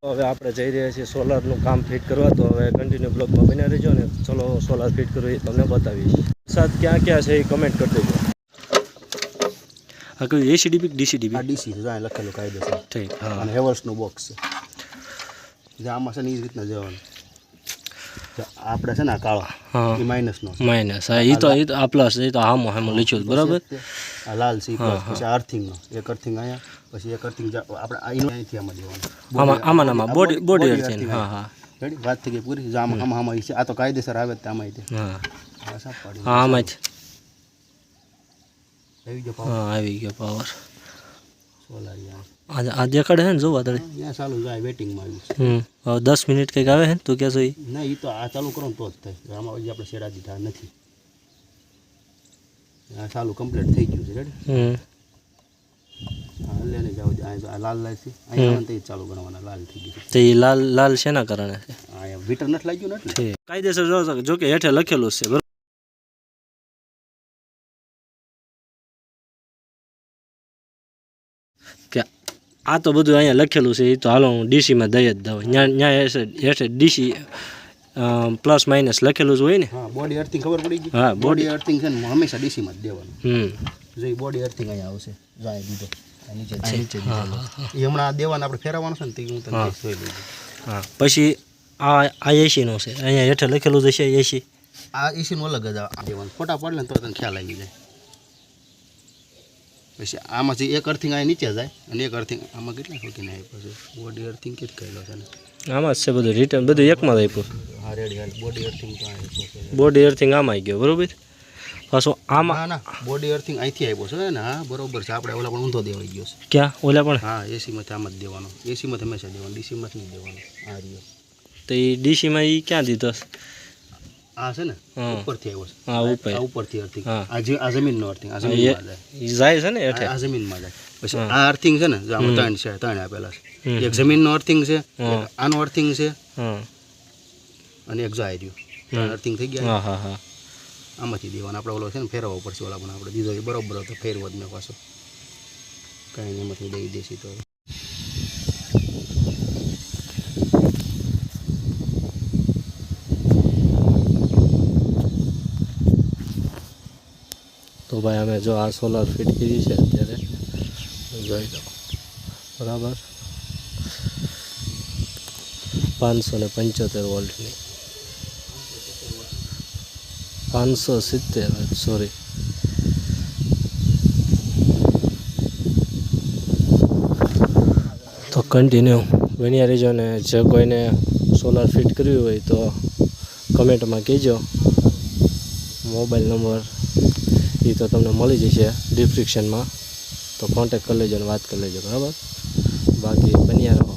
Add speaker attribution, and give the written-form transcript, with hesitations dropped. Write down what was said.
Speaker 1: હવે આપણે જઈ રહ્યા છીએ સોલારનું કામ ફિટ કરવા, તો હવે કન્ટિન્યુ બ્લોગમાં બન્યા રહેજો ને ચલો સોલાર ફિટ કરવું એ તમને બતાવીશ. વરસાદ ક્યાં ક્યાં છે એ કમેન્ટ કરી દેજો.
Speaker 2: આ કયું એસીડીબી ડીસીડીબી?
Speaker 3: આ ડીસી છે, લખેલું કાયદેસર.
Speaker 2: ઠીક. હા,
Speaker 3: અને હેવલ્સનું બોક્સ છે જે આમાં છે ને એ રીતના જવાનું. આપણે છે ને આ કાળો એ માઇનસનો
Speaker 2: માઇનસ. હા, એ તો આ પ્લસ, એ તો હામો લીચું બરાબર.
Speaker 3: આ લાલ છે પછી અર્થિંગનો એક અર્થિંગ અહીંયા, પછી એક અર્થિંગ આપણે અહીંથી આમાં જવાનું.
Speaker 2: આમાં બોડી અર્થિંગ. હા હા,
Speaker 3: રેડી વાત થઈ ગઈ પૂરી. આમાં છે આ તો કાયદેસર આવે જ આમાં.
Speaker 2: હા
Speaker 3: હા સાફ પાડી.
Speaker 2: હા, આમાં જ
Speaker 3: આવી ગયો પાવર.
Speaker 2: હા, આવી ગયો પાવર.
Speaker 3: સોલાર
Speaker 2: આ દેખાડે છે ને, જો વાદળ
Speaker 3: ત્યાં ચાલુ જાય વેટિંગમાં આવ્યું છે.
Speaker 2: હવે 10 મિનિટ કંઈક આવે છે તું કહેશો?
Speaker 3: ના, એ તો આ ચાલુ કરો ને તો જ થાય. આમાં હજી આપણે શેડા દીધા નથી. આ ચાલુ કમ્પ્લીટ થઈ ગયું છે. રેડી. હા, લઈને જાવ. આ લાલ લાલ છે અહીંયા તે ચાલુ કરવાના. લાલ થઈ ગયું છે.
Speaker 2: તો એ લાલ શેના કારણે છે?
Speaker 3: હા, વીટર નથી લાગ્યું ને એટલે
Speaker 2: કાયદેસર જો કે હેઠે લખેલું છે બરાબર. કે આ તો બધું અહીંયા લખેલું છે, એ તો હાલો હું ડીસીમાં દઈ જ દઉં. ત્યાં હેઠે ડીસી પ્લસ માઇનસ લખેલું જ હોય ને.
Speaker 3: હા, બોડી અર્થિંગ ખબર પડી ગઈ.
Speaker 2: હા,
Speaker 3: બોડી અર્થિંગ છે ને હંમેશા ડીસીમાં જ દેવાનું. જો એ બોડી અર્થિંગ અહીંયા આવશે. જાય દીધો નીચે નીચે એ હમણાં દેવાના આપણે ફેરવવાનું છે ને તે હું તમને જોઈ લઉં.
Speaker 2: હા, પછી આ એસીનું છે, અહીંયા હેઠે લખેલું જ છે એસી.
Speaker 3: આ એસીનું અલગ જ દેવાનું. ફોટા પડે ને તો તને ખ્યાલ આવી જાય. પછી આમાંથી એક અર્થિંગ અહીં નીચે જાય અને એક અર્થિંગ આમાં કેટલા ખોટીને આપ્યો છે. બોડી અર્થિંગ કેટલું કહેલો છે ને
Speaker 2: આમાં જ છે બધું રિટર્ન, બધું એકમાં જ આપ્યું.
Speaker 3: હા, રેડી. હાલ બોડી અર્થિંગ તો આપ્યો છે.
Speaker 2: બોડી અર્થિંગ આમાં આવી ગયો બરોબર. પાછું આમાં
Speaker 3: ના બોડી અર્થિંગ અહીંથી આપ્યો છે ને. હા, બરોબર છે. આપણે ઓલા પણ ઊંધો દેવાઈ ગયો છે.
Speaker 2: ક્યાં ઓલા પણ?
Speaker 3: હા, એસીમાંથી આમ જ દેવાનો. એસીમાં હંમેશા દેવાનું, ડીસીમાંથી નહીં દેવાનું. આ રહ્યો
Speaker 2: તો એ ડીસીમાં એ ક્યાં દીધો?
Speaker 3: આ છે ને ઉપરથી આવ્યો છે.
Speaker 2: હા, ઉપર.
Speaker 3: આ ઉપરથી અર્થિંગ. આ જમીનનો અર્થિંગ. આ જમીનમાં
Speaker 2: જાય છે ને હેઠે.
Speaker 3: આ જમીનમાં જાય. પછી આ અર્થિંગ છે ને, જો આમાં ત્રણ છે, ત્રણ આપેલા છે. એક જમીનનો અર્થિંગ છે, એક આનો અર્થિંગ છે અને એક જાય રહ્યું. ત્રણ અર્થિંગ થઈ ગયા.
Speaker 2: હા હા હા,
Speaker 3: આમાંથી દેવાનું. આપણે ઓલો છે ને ફેરવવો પડશે. ઓલા પણ આપણે દીધો એ બરોબર હતો, ફેરવો જ મેં પાછો કાંઈ નહીં. એમાંથી દઈ દેશી
Speaker 2: તો ભાઈ અમે જો આ સોલાર ફિટ કરી છે અત્યારે જોઈ લો બરાબર. 575 વોલ્ટની, 570 સોરી. તો કન્ટિન્યુ બન્યા રહેજો ને જે કોઈને સોલાર ફિટ કરવી હોય તો કમેન્ટમાં કહેજો. મોબાઈલ નંબર એ તો તમને મળી જશે ડિસ્ક્રિપ્શનમાં, તો કોન્ટેક્ટ કરી લેજો અને વાત કરી લેજો બરાબર. બાકી બન્યા રહો.